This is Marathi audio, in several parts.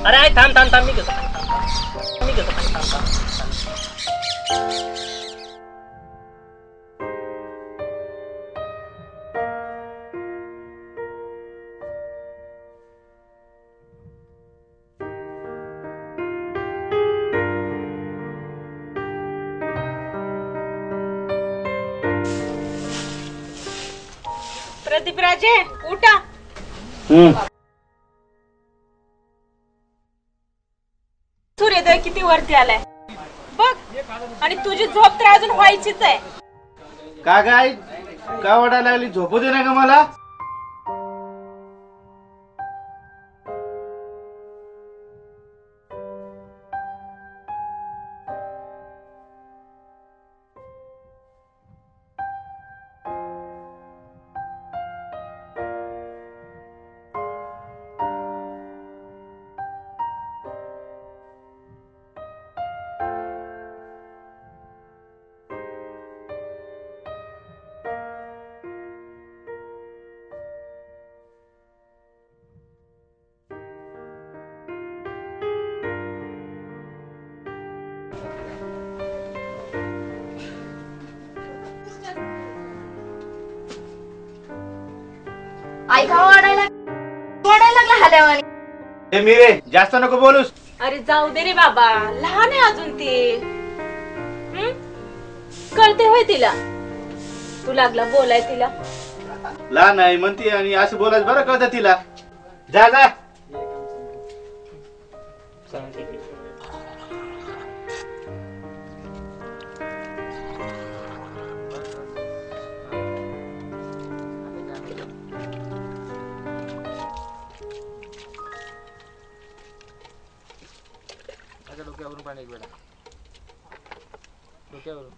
अरे आई थांब थांब थांब, मी घेतो पाणी, थांब मी घेतो पाणी, थांब थांब. प्रदीप राजे उठा. सूर्योदय किती वरती आलाय बघ, आणि तुझी झोप तर अजून व्हायचीच आहे. का गाय का वाटायला लागली? झोपू दे ना का मला. आई का वाढायला लागला हल्यावानी. हे मी रे, जास्त नको बोलूस. अरे जाऊ दे रे बाबा, लहान आहे अजून ती. कळते होय तिला, तू लागला बोलाय तिला. लहान आहे म्हणती आणि असं बोलायचं बरं कळतं तिला. जा जा. डोक्यावरून पाणी एक वेळा डोक्यावरून.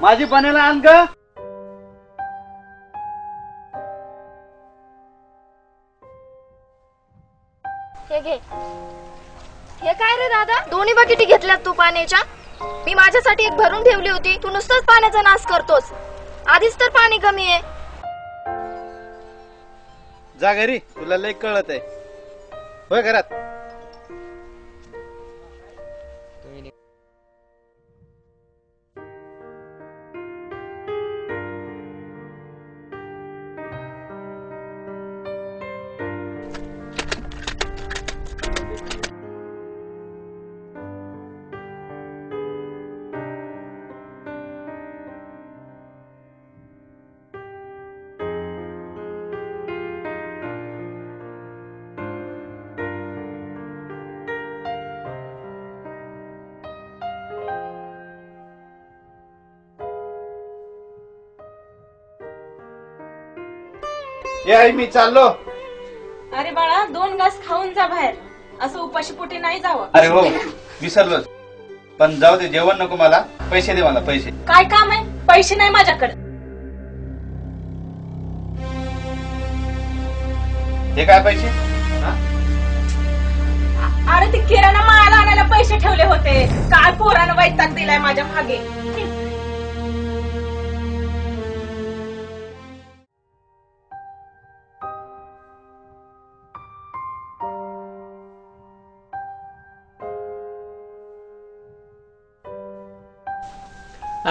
माझी पाण्याला आण ग. हे घे. हे काय रे दादा, दोन्ही बकेटी घेतल्यात तू पाण्याच्या. मी माझ्यासाठी एक भरून ठेवली होती, तू नुसताच पाण्याचा नाश करतोस. आधीच तर पाणी कमी आहे. जा घरी, तुला लय कळत आहे. होय घरात. ये आई मी चाललो. अरे बाळा, 2 घास खाऊन जा बाहेर, असं उपाशी पोटी नाही जावं. अरे हो विसरलोच. पण जाऊ दे, जेवण नको मला, पैसे दे मला पैसे. काय काम आहे? पैसे नाही माझ्याकडे. हे काय पैसे? अरे ते किराणा माल आणायला पैसे ठेवले होते. काय पोरानं वैताग दिलाय माझ्या मागे.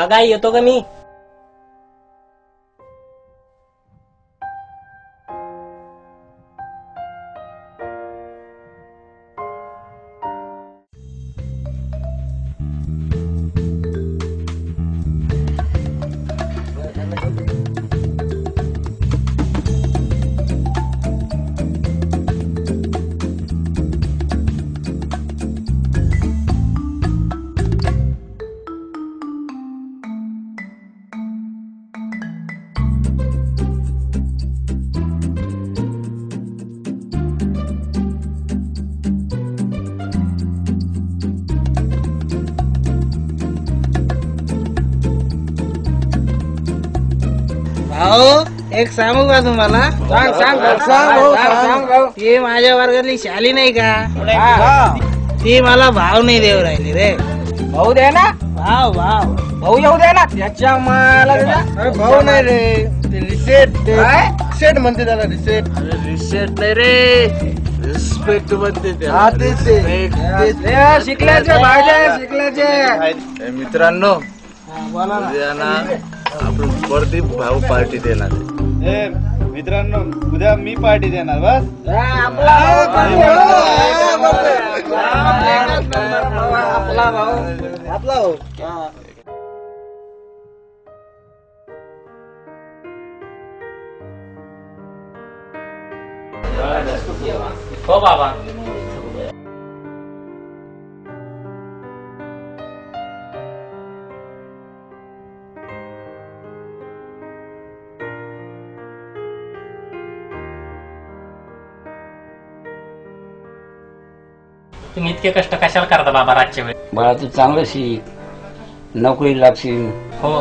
अगा येतो का मी? एक सांगू का तुम्हाला? सांग. ती माझ्या वर्गातली शाली नाही का, ती मला भाव नाही देऊ राहिली रे. भाऊ द्या ना. भाऊ येऊ द्या ना. त्याच्या मला भाऊ नाही रे. रिसेट म्हणते त्याला. रिसेट नाही रे, रिस्पेक्ट म्हणते त्याला. शिकल्याचे मित्रांनो, उद्या ना आपण प्रदीप भाऊ पार्टी देणार. मित्रांनो, उद्या मी पार्टी देणार. बस आपला भाऊ. हो बाबा. तुम्ही इतके कष्ट कशाला करता बाबा रातच्या वेळी? बाळा तू चांगलं शिक, नोकरी लागशील. हो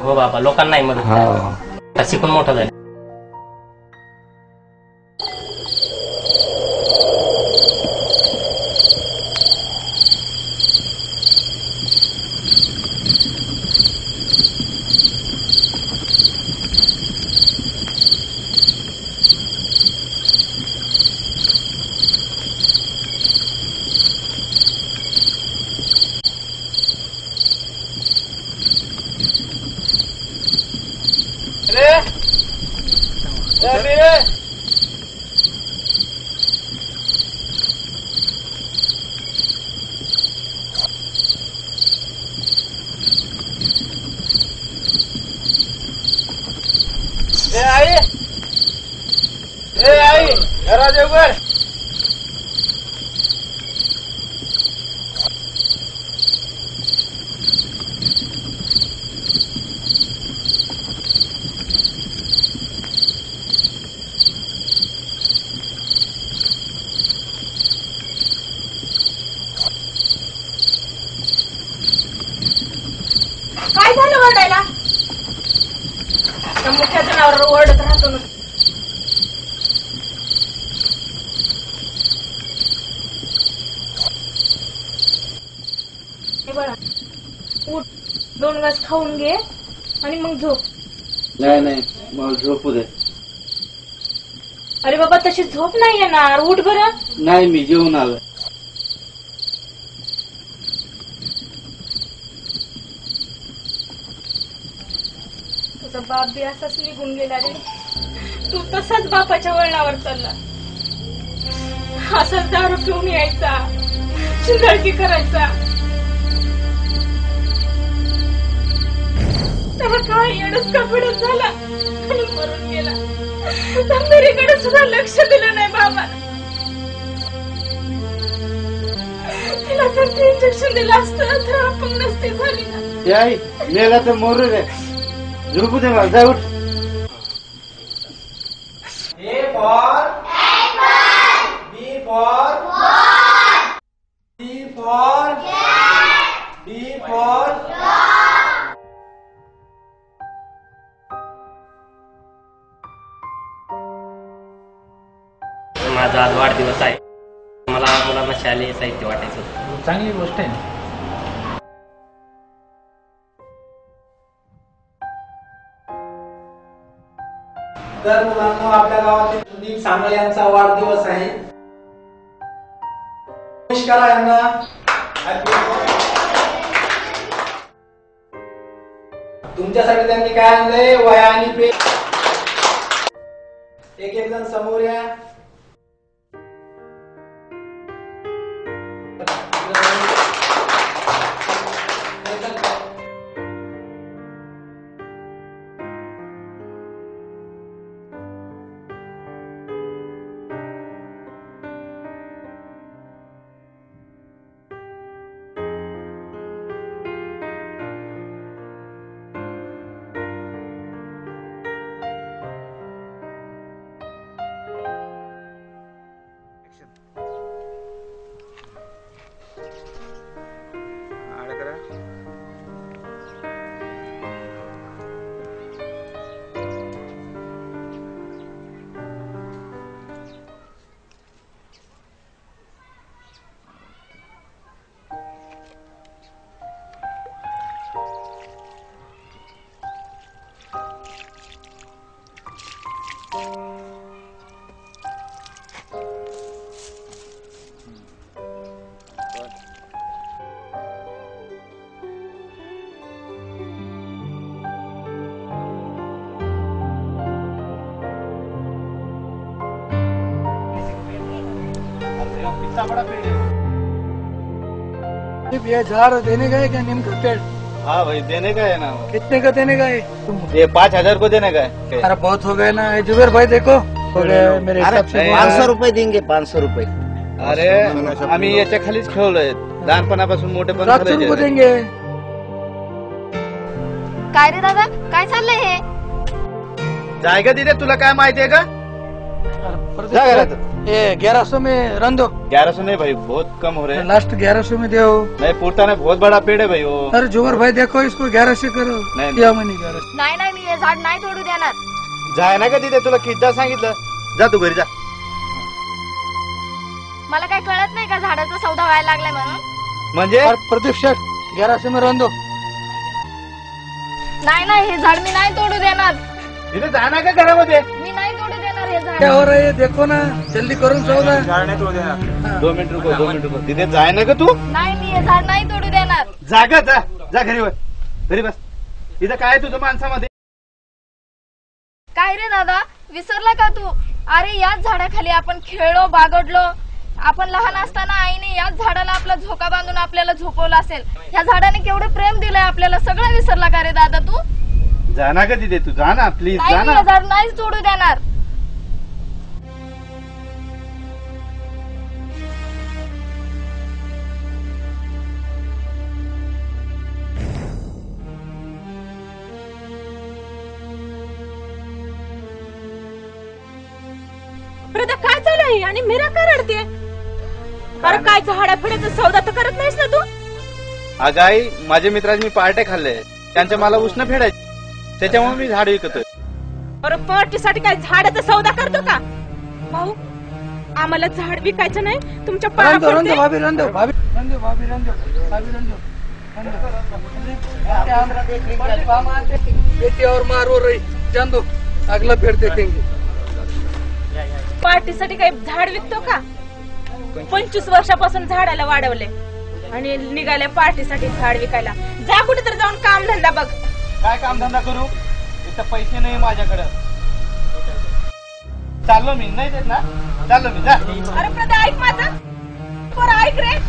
हो बाबा, लोकांना नाही मदत करा. शिकून मोठं झालं. आई दरवाजा उघड. काय झालं ओरडायला? त्या मुख्या जनावरावर ओरडत राहतो ना. हे बघा, उठ, 2 घास खाऊन घे आणि मग झोप. नाही मला झोपू दे. अरे बाबा, तशी झोप नाही येणार. उठ बरं. नाही, मी जेवून आलो. तुझा बाप बी असाच निघून गेला रे. तू तसाच बापाच्या वळणावर चालला. असाच दारू पिऊन यायचा, चिंधडकी करायचा. तेव्हा काय येडच कपडच झाला आणि मरून गेला. तंदुरीकडे सुद्धा लक्ष दिलं नाही बाबा. तिला तर इंजेक्शन दिलं असतं तर आपण नसते झाली ना. आई मेला तर मोरू रे. झोपू दे मला. जा, उठ. B for माझा आज वाढदिवस आहे. मला मुलांना शालेय साहित्य वाटायचं होतं. चांगली गोष्ट आहे. तर मुलांना आपल्या गावातील संदीप सांगळे यांचा वाढदिवस आहे. नमस्कार यांना. तुमच्यासाठी त्यांनी काय आणलंय? वह्या आणि पेन. एक एक जण समोर या. ये झाड़ देने का है क्या नीम का पेड़? हाँ भाई देने का है ना. कितने का देने का है? ये 5,000 को देने का है. अरे बहुत हो गए ना जुबेर भाई, देखो हो गए मेरे हिसाब से. 500 रुपये देंगे. 500 रुपये. अरे आम्ही याच्या खालीच खेळलोय लहानपणापासून मोठेपण 700 रुपये देंगे. काय रे दादा, काय चाललंय हे? जायगा तिथे तुला काय माहितीये का? जा घरात. ये 1100 में रन दो. 1100 नहीं भाई, बहुत कम हो रहे हैं. लास्ट 1100 में दो. नहीं पूछता नहीं, बहुत बड़ा पेड़ है भाई वो. अरे जुबेर भाई देखो इसको 1100 करो. नहीं. या म्हणे 1100. नाही नाही, मी हे झाड नाही तोडू देणार. जाय ना का तिथे, तुला कितीदा सांगितलं. जा तू घरी जा. मला काय कळत नाही का झाडाचा सौदा व्हायला लागलाय म्हणून? म्हणजे और प्रदीप शेठ 1100 में रन दो. नाही नाही, हे झाड मी नाही तोडू देणार. तिथे जा ना का घरामध्ये. मी नाही तोडू देणार हे झाड. क्या हो रहा है देखो ना, जल्दी करून सौदा. 2 मिनिट रुको, 2 मिनिट रुको. तिथे जाय ना का तू. नाही, मी हे झाड नाही तोडू देणार. जागा जा, जा घरी बस. घरी बस. इथं काय तुझं माणसामध्ये. काय रे दादा, विसरला का तू? अरे याच झाडाखाली आपण खेळलो, बागडलो. आपण लहान असताना आईने याच झाडाला आपला झोका बांधून आपल्याला झोपवलं असेल. ह्या झाडाने केवढं प्रेम दिलंय आपल्याला. सगळं विसरला का रे दादा तू? जा ना का तिथे, तू जा ना प्लीज, नाही, जा मी ना. हे झाड नाहीच तोडू देणार. प्रदा काय चालू आणि मीरा का रडते? अरे काय झाडा फिडायचा सौदा तर करत नाहीस ना तू? अगाई माझ्या मित्राचे मी पार्ट्या खाल्ले, त्यांच्या मला उष्ण फेडायचे, त्याच्यामुळे मी झाड विकतोय. अरे पार्टीसाठी काय झाडाचा सौदा करतो का? भाऊ आम्हाला झाड विकायचं नाही, तुमच्या पाया रन दो पडते. भाभी, रन दो भाभी, रन दो भाभी, रन दो भाभी, रन दो. बेटी और मार हो रही, जान दो, अगला पेड़ देखेंगे. पार्टीसाठी काही झाड विकतो का? 25 वर्षापासून झाडाला वाढवले आणि निघाले पार्टीसाठी झाड विकायला. जा कुठे तर जाऊन काम धंदा बघ. काय काम धंदा करू, इथं पैसे नाही माझ्याकडे. चाललो मी, नाही देत ना, चाललो मी, जा. अरे प्रदा ऐक माझं, पोरं ऐक रे.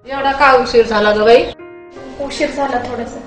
एवढा का उशीर झाला ग बाई? उशीर झाला थोडस.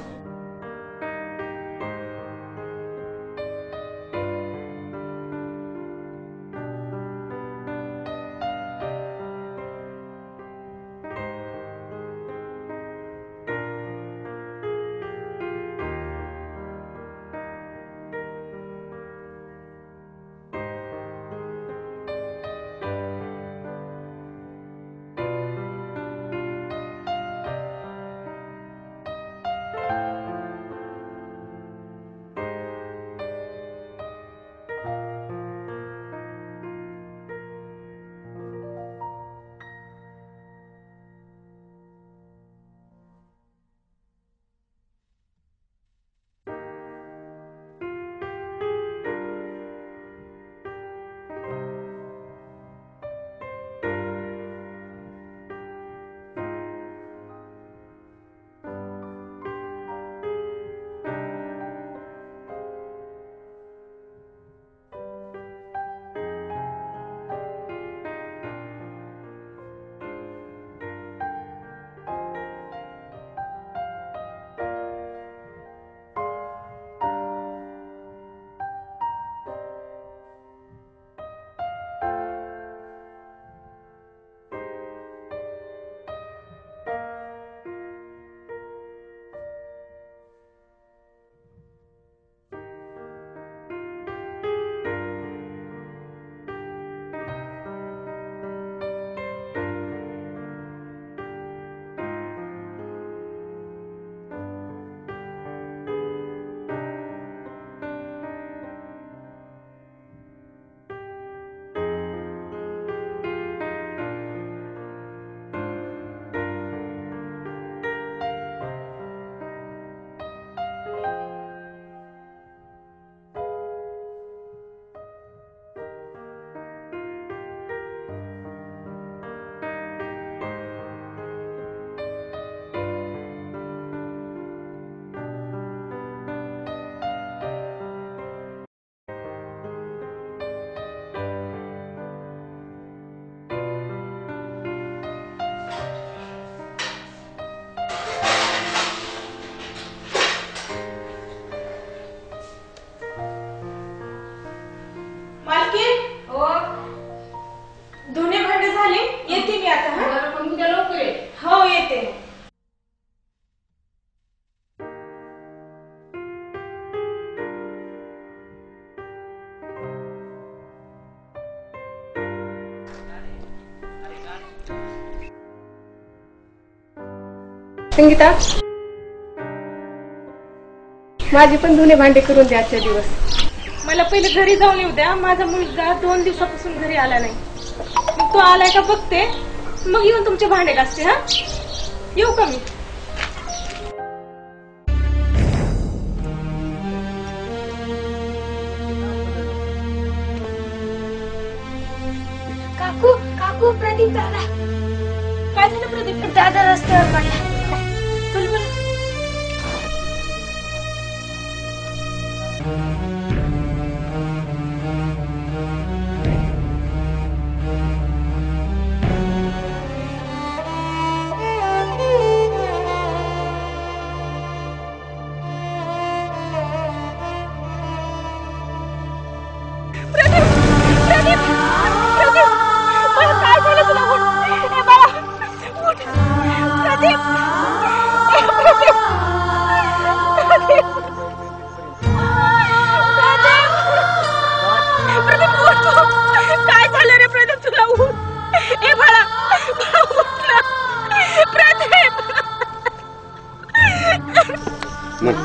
धुणे भांडे झाले, येते मी आता. हो येते. संगीता, माझी पण धुणे भांडे करून द्या आजच्या दिवस. मला पहिले घरी जाऊन येऊ द्या. माझा मुलगा 2 दिवसापासून घरी आला नाही. मग तो आलाय का बघते, मग येऊन तुमचे भांडे घासते. हा, येऊ का मी? काकू काकू, प्रदीप दादा. काय झालं प्रदीप? दादा रस्त्यावर पडला. चल बरं. काय झालं रे प्रदीप तुला? ए बाळा,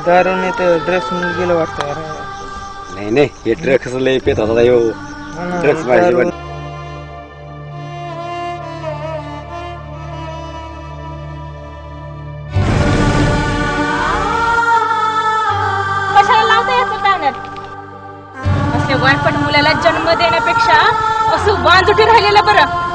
दारूने तर ड्रग्स म्हणून गेलं वाटतं. नाही नाही, हे ड्रग्स लय पेत होता यो. ड्रग्स पाहिजे. कशाला लावता याचं कानात? असे वाटपट मुलाला जन्म देण्यापेक्षा असं वांजुटी राहिलेलं बरं.